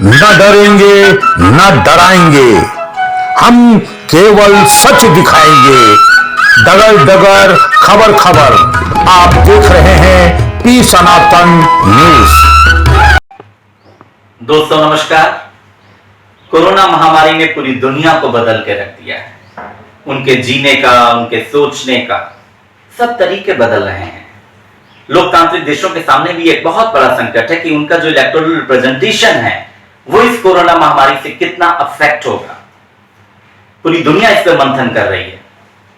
न डरेंगे न डराएंगे, हम केवल सच दिखाएंगे। डगर डगर खबर खबर, आप देख रहे हैं पी सनातन न्यूज। दोस्तों नमस्कार। कोरोना महामारी ने पूरी दुनिया को बदल के रख दिया है। उनके जीने का, उनके सोचने का सब तरीके बदल रहे हैं। लोकतांत्रिक देशों के सामने भी एक बहुत बड़ा संकट है कि उनका जो इलेक्टोरल रिप्रेजेंटेशन है वो इस कोरोना महामारी से कितना अफेक्ट होगा। पूरी दुनिया इस पर मंथन कर रही है।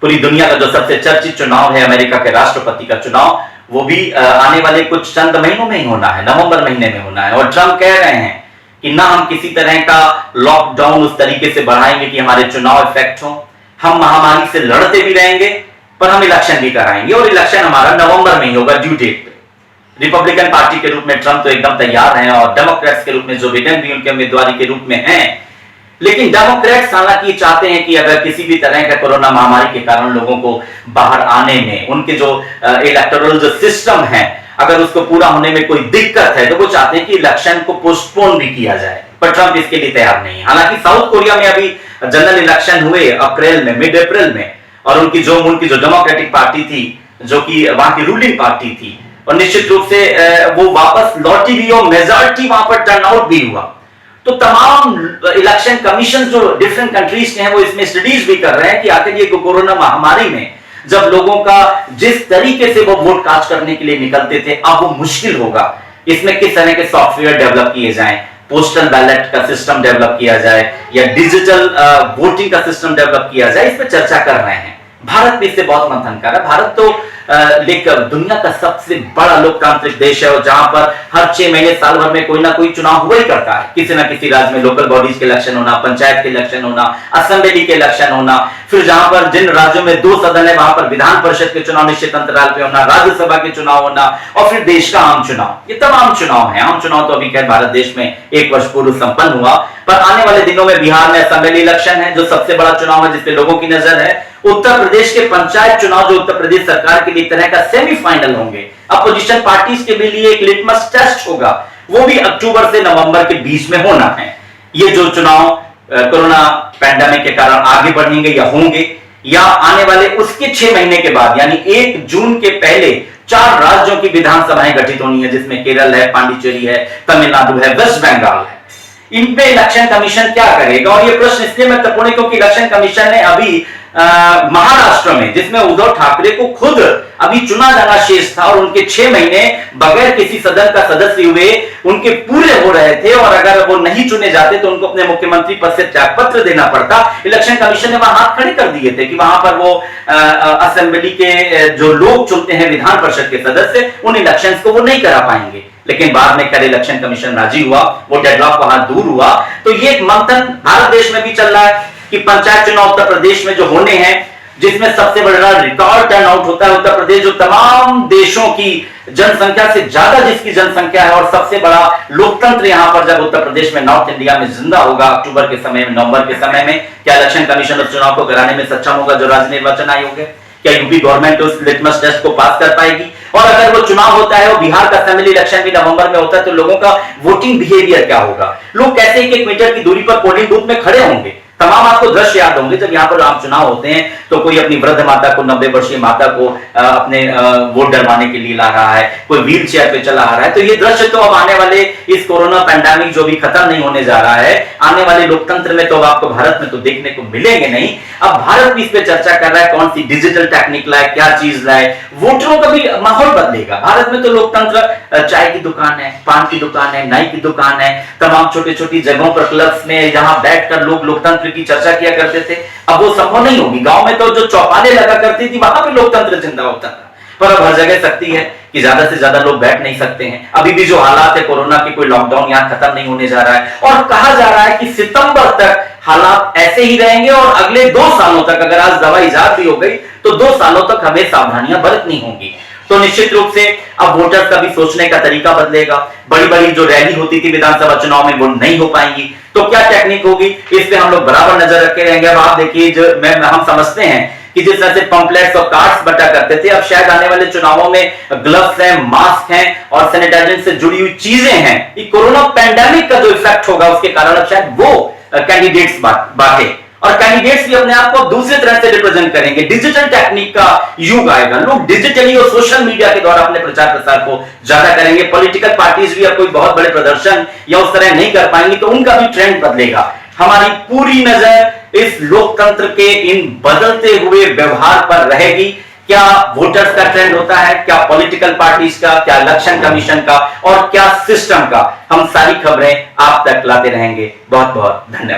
पूरी दुनिया का जो सबसे चर्चित चुनाव है, अमेरिका के राष्ट्रपति का चुनाव, वो भी आने वाले कुछ चंद महीनों में ही होना है, नवंबर महीने में होना है। और ट्रंप कह रहे हैं कि ना हम किसी तरह का लॉकडाउन उस तरीके से बढ़ाएंगे कि हमारे चुनाव इफेक्ट हो। हम महामारी से लड़ते भी रहेंगे पर हम इलेक्शन भी कराएंगे, और इलेक्शन हमारा नवंबर में ही होगा, ड्यू डेट पे। रिपब्लिकन पार्टी के रूप में ट्रंप तो एकदम तैयार हैं, और डेमोक्रेट्स के रूप में जो बिडेन भी उनके उम्मीदवारी के रूप में हैं। लेकिन डेमोक्रेट्स हालांकि चाहते हैं कि अगर किसी भी तरह का कोरोना महामारी के कारण लोगों को बाहर आने में, उनके जो इलेक्टोरल जो सिस्टम है, अगर उसको पूरा होने में कोई दिक्कत है तो वो चाहते हैं कि इलेक्शन को पोस्टपोन भी किया जाए। पर ट्रंप इसके लिए तैयार नहीं है। हालांकि साउथ कोरिया में अभी जनरल इलेक्शन हुए अप्रैल में, मिड अप्रैल में, और उनकी जो डेमोक्रेटिक पार्टी थी, जो कि वहां की रूलिंग पार्टी थी, और निश्चित रूप से वो वापस लौटी भी और मेजॉरिटी वहां पर टर्नआउट भी हुआ। तो तमाम इलेक्शन कमीशन जो डिफरेंट कंट्रीज के हैं वो इसमें स्टडीज भी कर रहे हैं कि आखिर ये कोरोना महामारी में जब लोगों का जिस तरीके से वो वोट कास्ट करने के लिए निकलते थे, अब वो मुश्किल होगा। इसमें किस तरह के सॉफ्टवेयर डेवलप किए जाएं, पोस्टल बैलेट का सिस्टम डेवलप किया जाए या डिजिटल वोटिंग का सिस्टम डेवलप किया जाए, इस पर चर्चा कर रहे हैं। भारत भी इससे बहुत मंथन कर रहा है। भारत तो लेकर दुनिया का सबसे बड़ा लोकतांत्रिक देश है, और जहां पर हर 6 महीने साल भर में कोई ना कोई चुनाव हुआ ही करता है। किसी ना किसी राज्य में लोकल बॉडीज के इलेक्शन होना, पंचायत के इलेक्शन होना, असेंबली के इलेक्शन होना, फिर जहां पर जिन राज्यों में 2 सदन है वहां पर विधान परिषद के चुनाव निश्चित अंतराल पे होना, राज्यसभा के चुनाव होना, और फिर देश का आम चुनाव। ये तमाम चुनाव है। आम चुनाव तो अभी खैर भारत देश में 1 वर्ष पूर्व संपन्न हुआ, पर आने वाले दिनों में बिहार में असेंबली इलेक्शन है जो सबसे बड़ा चुनाव है, जिसपे लोगों की नजर है। उत्तर प्रदेश के पंचायत चुनाव जो उत्तर प्रदेश सरकार के लिए तरह का सेमीफाइनल होंगे, अपोजिशन पार्टीज के लिए एक लिटमस टेस्ट होगा, वो भी अक्टूबर से नवंबर के बीच में होना है। ये जो चुनाव कोरोना पैंडेमिक के कारण आगे बढ़ेंगे या होंगे, या आने वाले उसके 6 महीने के बाद, यानी 1 जून के पहले 4 राज्यों की विधानसभाएं गठित होनी है, जिसमें केरल है, पांडिचेरी है, तमिलनाडु है, वेस्ट बंगाल है। इन पे इलेक्शन कमीशन क्या करेगा? और ये प्रश्न इसलिए महत्वपूर्ण है क्योंकि इलेक्शन कमीशन ने अभी महाराष्ट्र में, जिसमें उद्धव ठाकरे को खुद अभी चुना जाना शेष था, और उनके 6 महीने बगैर किसी सदन का सदस्य हुए उनके पूरे हो रहे थे, और अगर वो नहीं चुने जाते तो उनको अपने मुख्यमंत्री पद से त्यागपत्र देना पड़ता। इलेक्शन कमीशन ने वहां हाथ खड़े कर दिए थे कि वहां पर वो असेंबली के जो लोग चुनते हैं विधान परिषद के सदस्य, उन इलेक्शंस को वो नहीं करा पाएंगे। लेकिन बाद में कर इलेक्शन कमीशन राजी हुआ, वो डेडलॉक वहां दूर हुआ। तो ये एक मंथन भारत देश में भी चल रहा है कि पंचायत चुनाव उत्तर प्रदेश में जो होने हैं, जिसमें सबसे बड़ा रिकॉर्ड टर्नआउट होता है। उत्तर प्रदेश जो तमाम देशों की जनसंख्या से ज्यादा जिसकी जनसंख्या है, और सबसे बड़ा लोकतंत्र यहां पर जब उत्तर प्रदेश में, नॉर्थ इंडिया में जिंदा होगा अक्टूबर के समय में, नवंबर के समय में, क्या इलेक्शन कमीशन उस चुनाव को कराने में सक्षम होगा जो राज्य निर्वाचन आयोग है? क्या यूपी गवर्नमेंट उस लिटमस टेस्ट को पास कर पाएगी? और अगर वो चुनाव होता है और बिहार का असेंबली इलेक्शन भी नवंबर में होता है, तो लोगों का वोटिंग बिहेवियर क्या होगा? लोग कैसे 1-1 मीटर की दूरी पर पोलिंग बूथ में खड़े होंगे? तमाम आपको दृश्य याद होंगे जब यहाँ पर आम चुनाव होते हैं तो कोई अपनी वृद्ध माता को, 90 वर्षीय माता को अपने वोट डलवाने के लिए ला रहा है, कोई व्हील चेयर पे चला आ रहा है। तो ये दृश्य तो अब आने वाले इस कोरोना पैंडेमिक जो भी खत्म नहीं होने जा रहा है, आने वाले लोकतंत्र में तो अब आपको भारत में तो देखने को मिलेंगे नहीं। अब भारत भी इस पे चर्चा कर रहा है कौन सी डिजिटल टेक्निक लाए, क्या चीज लाए। वोटरों का भी माहौल बदलेगा। भारत में तो लोकतंत्र चाय की दुकान है, पान की दुकान है, नाई की दुकान है, तमाम छोटी छोटी जगहों पर, क्लब्स में, जहां बैठकर लोग लोकतंत्र की चर्चा किया करते थे। अब वो संभव नहीं होगी। गांव में तो जो चौपाले लगा करती थी वहां पे लोकतंत्र जिंदा होता था, पर अब हर जगह सकती है कि ज्यादा से ज्यादा लोग बैठ नहीं सकते हैं। अभी भी जो हालात है कोरोना के, कोई लॉकडाउन यहां खत्म नहीं होने जा रहा है, और कहा जा रहा है कि सितंबर तक हालात ऐसे ही रहेंगे, और अगले 2 सालों तक, अगर आज दवा इजाद भी हो गई तो 2 सालों तक हमें सावधानियां बरतनी होंगी। तो निश्चित रूप से अब वोटर्स का भी सोचने का तरीका बदलेगा। बड़ी बड़ी जो रैली होती थी विधानसभा चुनाव में वो नहीं हो पाएंगी। तो क्या टेक्निक होगी, इस पे हम लोग बराबर नजर रखे रहेंगे। अब आप देखिए, हम समझते हैं कि जिस तरह से पंपलेट्स और कार्ड्स बंटा करते थे, अब शायद आने वाले चुनावों में ग्लव्स हैं, मास्क हैं और सैनिटाइजर से जुड़ी हुई चीजें हैं। ये कोरोना पैंडेमिक का जो इफेक्ट होगा उसके कारण अब शायद वो कैंडिडेट्स बांटे और कैंडिडेट्स भी अपने आप को दूसरे तरह से रिप्रेजेंट करेंगे। डिजिटल टेक्निक का युग आएगा, लोग डिजिटली और सोशल मीडिया के द्वारा अपने प्रचार प्रसार को ज्यादा करेंगे। पॉलिटिकल पार्टीज भी अब कोई बहुत बड़े प्रदर्शन या उस तरह नहीं कर पाएंगी, तो उनका भी ट्रेंड बदलेगा। हमारी पूरी नजर इस लोकतंत्र के इन बदलते हुए व्यवहार पर रहेगी। क्या वोटर्स का ट्रेंड होता है, क्या पॉलिटिकल पार्टीज का, क्या इलेक्शन कमीशन का और क्या सिस्टम का, हम सारी खबरें आप तक लाते रहेंगे। बहुत बहुत धन्यवाद।